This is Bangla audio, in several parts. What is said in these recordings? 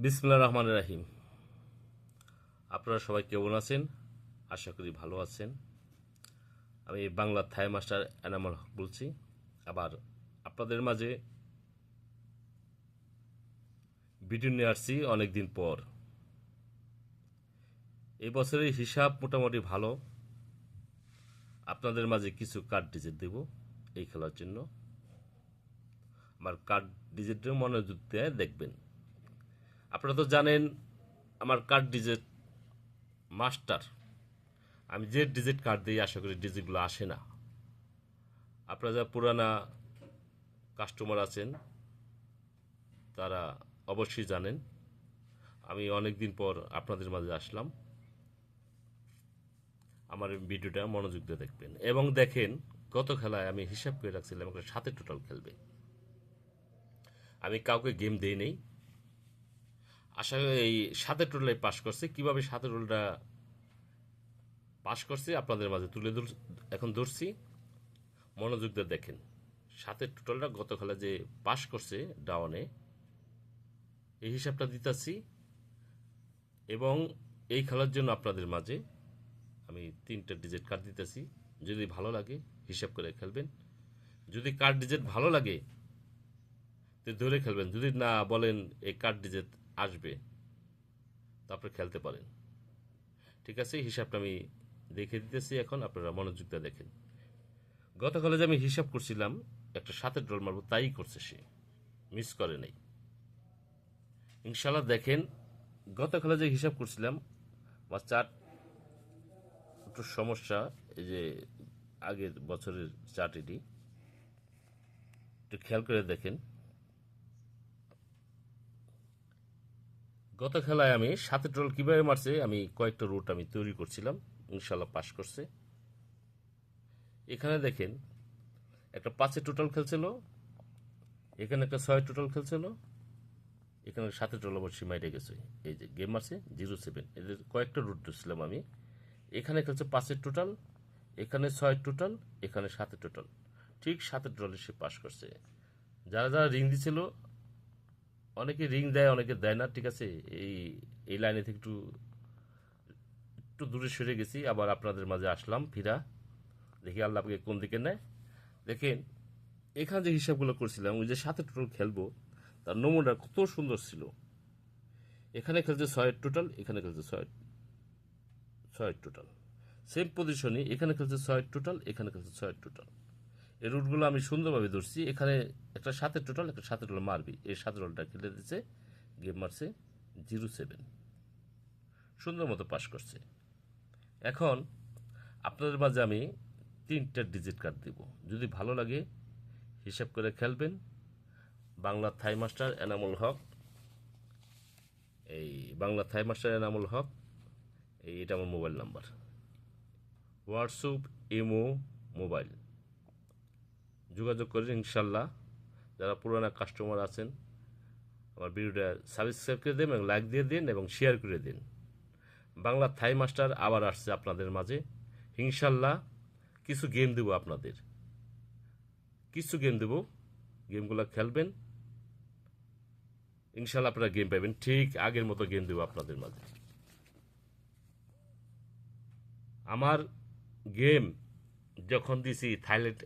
বিসমিল্লাহির রহমানির রহিম। আপনারা সবাই কেমন আছেন? আশা করি ভালো আছেন। আমি বাংলা থাই মাস্টার এনামুল হক বলছি। আবার আপনাদের মাঝে ভিডিও নিয়ে আসছি অনেকদিন পর। এই বছরের হিসাব মোটামুটি ভালো। আপনাদের মাঝে কিছু কার্ড ডিজিট দেব এই খেলার জন্য। আমার কার্ড ডিজিটের মনোযোগ দিয়ে দেখবেন। আপনারা তো জানেন আমার কার্ড ডিজিট মাস্টার। আমি যে ডিজিট কার্ড দিই আশা করি ডিজিটগুলো আসে না। আপনারা যারা পুরানা কাস্টমার আছেন তারা অবশ্যই জানেন আমি অনেক দিন পর আপনাদের মাঝে আসলাম। আমার ভিডিওটা মনোযোগ দিয়ে দেখবেন এবং দেখেন গত খেলায় আমি হিসাব করে রাখছিলাম একটা 7 টোটাল খেলবে। আমি কাউকে গেম দেই নেই, আশা করি এই 7 টোটালে পাস করছে। কিভাবে 7 টোটালটা পাস করছে আপনাদের মাঝে এখন ধরছি, মনোযোগ দিয়ে দেখেন। 7 টোটালটা গত খেলা যে পাস করছে ডাউনে এই হিসাবটা দিতেছি এবং এই খেলার জন্য আপনাদের মাঝে আমি 3টা ডিজিট কার্ড দিতেছি। যদি ভালো লাগে হিসাব করে খেলবেন, যদি কার্ড ডিজিট ভালো লাগে তো ধরে খেলবেন, যদি না বলেন এই কার্ড ডিজিট আসবে তারপরে খেলতে পারেন। ঠিক আছে, হিসাবটা আমি দেখে দিতেছি, এখন আপনারা মনোযোগ দিয়ে দেখেন। গতকালে যে আমি হিসাব করছিলাম একটা 7 ডল মারবো, তাই করছে সে, মিস করে নাই। ইনশাল্লাহ দেখেন গতকালে যে হিসাব করছিলাম আমার চার্ট একটু সমস্যা। এই যে আগের বছরের চার্ট এটি একটু খেয়াল করে দেখেন। গত খেলায় আমি 7 টোল কীভাবে মারছে আমি কয়েকটা রুট আমি তৈরি করছিলাম, ইনশাল্লাহ পাস করছে। এখানে দেখেন একটা 5 টোটাল খেলছিল, এখানে একটা 6 টোটাল খেলছিল, এখানে 7 টোল আবার সীমাইটে গেছে। এই যে গেম আছে 07, এদের কয়েকটা রুট ধরছিলাম আমি। এখানে খেলছে 5 টোটাল, এখানে 6 টোটাল, এখানে 7 টোটাল, ঠিক 7 টোটালে সে পাস করছে। যারা যারা রিং দিছিল, অনেকে রিং দেয় অনেকে দেয় না, ঠিক আছে। এই এই লাইনে থেকে একটু একটু দূরে সরে গেছি, আবার আপনাদের মাঝে আসলাম ফিরা। দেখি আল্লাহ আপনাকে কোন দিকে নেয়। দেখেন এখানে যে হিসাবগুলো করছিলাম ওই যে 7 টোটাল খেলবো তার নমুনা কত সুন্দর ছিল। এখানে খেলছে 6 টোটাল, এখানে খেলছে 6 টোটাল, সেম পজিশনে এখানে খেলছে 6 টোটাল, এখানে খেলছে 6 টোটাল। এই রুটগুলো আমি সুন্দরভাবে ধরছি। এখানে একটা 7 টোটাল, একটা 7 টোটাল মারবি, এই 7 টোটালটা খেলে দিচ্ছে, গেম মারছে 07, সুন্দর মতো পাস করছে। এখন আপনাদের মাঝে আমি 3টা ডিজিট কার্ড দিব, যদি ভালো লাগে হিসাব করে খেলবেন। বাংলা থাই মাস্টার এনামুল হক, এই বাংলা থাই মাস্টার এনামুল হক, এটা আমার mobile number, WhatsApp, imo, mobile, যোগাযোগ করেন ইনশাল্লাহ। যারা পুরানা কাস্টমার আছেন আমার ভিডিওটা সাবস্ক্রাইব করে দিন এবং লাইক দিয়ে দিন এবং শেয়ার করে দিন। বাংলা থাই মাস্টার আবার আসছে আপনাদের মাঝে ইনশাল্লাহ। কিছু গেম দেব আপনাদের, কিছু গেম দেব, গেমগুলো খেলবেন ইনশাল্লাহ, আপনারা গেম পাবেন। ঠিক আগের মতো গেম দেব আপনাদের মাঝে। আমার গেম যখন দিছি থাইল্যান্ড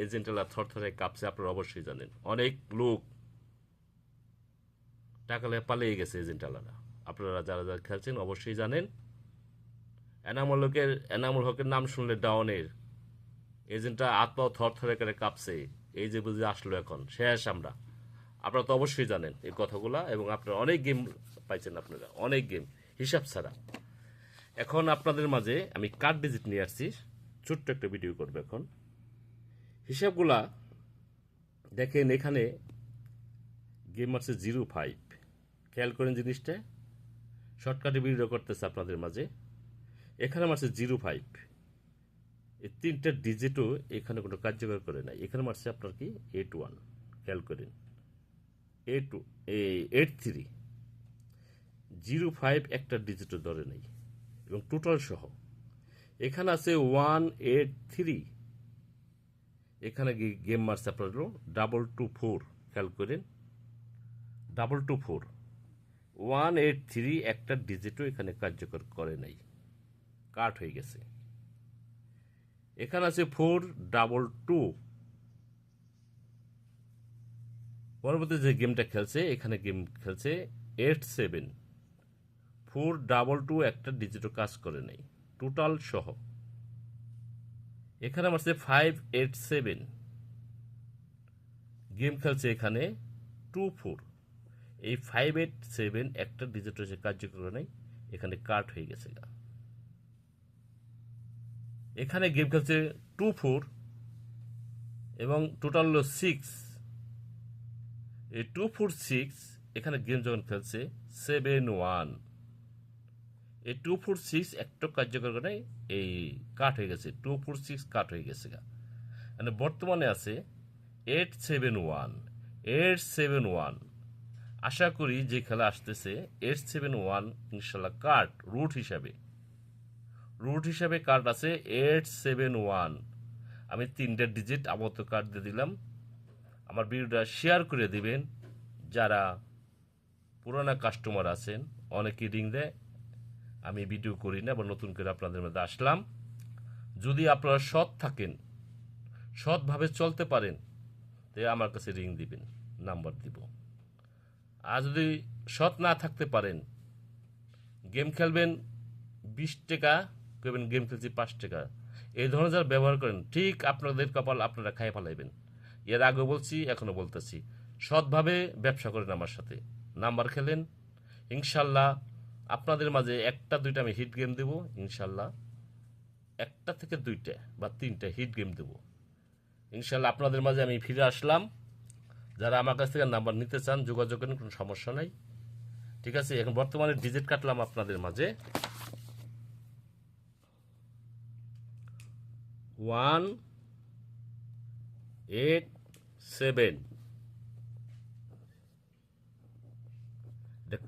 এজেন্টেলা থরথরে কাঁপছে, আপনারা অবশ্যই জানেন। অনেক লোক টাকা লেগে পালিয়ে গেছে এজেন্টালারা, আপনারা যারা যারা খেলছেন অবশ্যই জানেন। এনামুল হকের নাম শুনলে ডাউনের এজেন্টটা আত্মাও থরথরে করে কাঁপছে। এই যে বুঝে আসলো এখন শেষ আমরা, আপনারা তো অবশ্যই জানেন এই কথাগুলা এবং আপনারা অনেক গেম পাইছেন, আপনারা অনেক গেম হিসাব ছাড়া। এখন আপনাদের মাঝে আমি কার্ড ডিজিট নিয়ে আসছি, ছোট্ট একটা ভিডিও করবো এখন। হিসাবগুলা দেখেন, এখানে গেম আছে 05, খেয়াল করেন জিনিসটা, শর্টকাটে ভিডিও করতেছে আপনাদের মাঝে। এখানে মারছে 05, এই 3টা ডিজিটও এখানে কোনো কার্যকর করে নাই। এখানে মারছে আপনার কি 81, খেয়াল করেন 82, 83, 05 একটা ডিজিটও ধরে নেই এবং টোটাল সহ। এখানে আছে 183, এখানে গেম মারছে আপনার হলো 224, খেয়াল করেন 224, 183 একটা ডিজিটও এখানে কার্যকর করে নাই, কাট হয়ে গেছে। এখানে আছে 422। পরবর্তী যে গেমটা খেলছে, এখানে গেম খেলছে 87। 422 একটা ডিজিটও কাজ করে নাই টোটাল সহ। এখানে মারছে 587, গেম খেলছে এখানে 24। এই 587 একটা ডিজিট হচ্ছে কার্যকর করে নাই, এখানে কাট হয়ে গেছে। এখানে গেম খেলছে 24 এবং টোটাল হলো 6। এই 246 এখানে গেম যখন খেলছে 71। এই 246 একটা কার্যকর করে নাই, এই কাট হয়ে গেছে। 246 কাট হয়ে গেছে। মানে বর্তমানে আছে 871। 871 আশা করি যে খেলা আসতেছে 871 ইনশাল্লাহ কাট রুট হিসাবে কার্ড আছে 871। আমি 3টা ডিজিট আপাতত কার্ড দিয়ে দিলাম। আমার ভিডিওটা শেয়ার করে দিবেন। যারা পুরানা কাস্টমার আছেন, অনেকে রিং দেয়, আমি ভিডিও করি না, বা নতুন করে আপনাদের মধ্যে আসলাম। যদি আপনারা সৎ থাকেন, সৎভাবে চলতে পারেন, তাই আমার কাছে রিং দিবেন, নাম্বার দিব। আর যদি সৎ না থাকতে পারেন, গেম খেলবেন 20 টাকা, করবেন গেম খেলছি 5 টাকা, এই ধরনের যারা ব্যবহার করেন, ঠিক আপনাদের কপাল আপনারা খাইয়ে ফেলাইবেন। এর আগে বলছি, এখনো বলতেছি, সৎভাবে ব্যবসা করেন আমার সাথে, নাম্বার খেলেন, ইনশাল্লাহ আপনাদের মাঝে 1টা 2টা আমি হিট গেম দেবো। ইনশাল্লাহ 1টা থেকে 2টা বা 3টা হিট গেম দেবো। ইনশাল্লাহ আপনাদের মাঝে আমি ফিরে আসলাম। যারা আমার কাছ থেকে নাম্বার নিতে চান যোগাযোগ করেন, কোনো সমস্যা নাই। ঠিক আছে, এখন বর্তমানে ডিজিট কাটলাম আপনাদের মাঝে 187,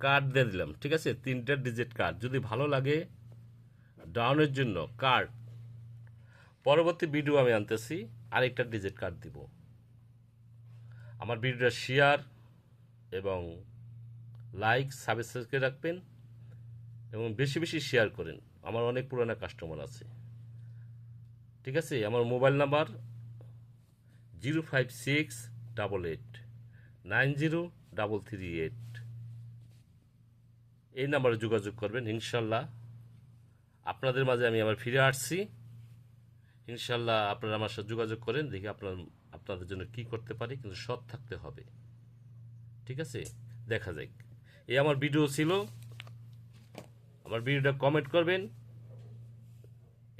কার্ড দিয়ে দিলাম। ঠিক আছে, 3টা ডিজিট কার্ড। যদি ভালো লাগে ডাউনের জন্য কার্ড, পরবর্তী ভিডিও আমি আনতেছি, আরেকটা ডিজিট কার্ড দিব। আমার ভিডিওটা শেয়ার এবং লাইক সাবস্ক্রাইব করে রাখবেন এবং বেশি বেশি শেয়ার করেন। আমার অনেক পুরানা কাস্টমার আছে। ঠিক আছে, আমার মোবাইল নাম্বার 05688903338। এই নাম্বারে যোগাযোগ করবেন। ইনশাল্লাহ আপনাদের মাঝে আমি আবার ফিরে আসছি। ইনশাল্লাহ আপনারা আমার সাথে যোগাযোগ করেন, দেখি আপনাদের জন্য কি করতে পারি, কিন্তু সৎ থাকতে হবে। ঠিক আছে, দেখা যাক। এই আমার ভিডিও ছিল। আমার ভিডিওটা কমেন্ট করবেন,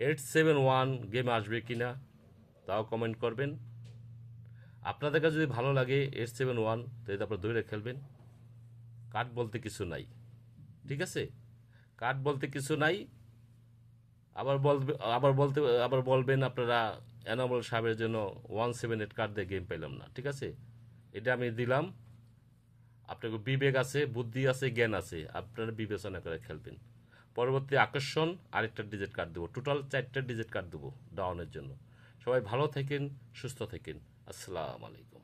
871 গেম আসবে কিনা তাও কমেন্ট করবেন। আপনাদের কাছে যদি ভালো লাগে 871, তাহলে আপনারা ধরে খেলবেন। কার্ড বলতে কিছু নাই। ঠিক আছে, কার্ড বলতে কিছু নাই। আবার বলবেন আপনারা এনামল সাহেবের জন্য 178 কার্ড দিয়ে গেম পেলাম না। ঠিক আছে, এটা আমি দিলাম। আপনাকে বিবেক আছে, বুদ্ধি আছে, জ্ঞান আছে, আপনারা বিবেচনা করে খেলবেন। পরবর্তী আকর্ষণ আরেকটা ডিজিট কার্ড দেবো, টোটাল 4টা ডিজিট কার্ড দেবো ডাউনের জন্য। সবাই ভালো থাকেন, সুস্থ থাকেন। আসসালামু আলাইকুম।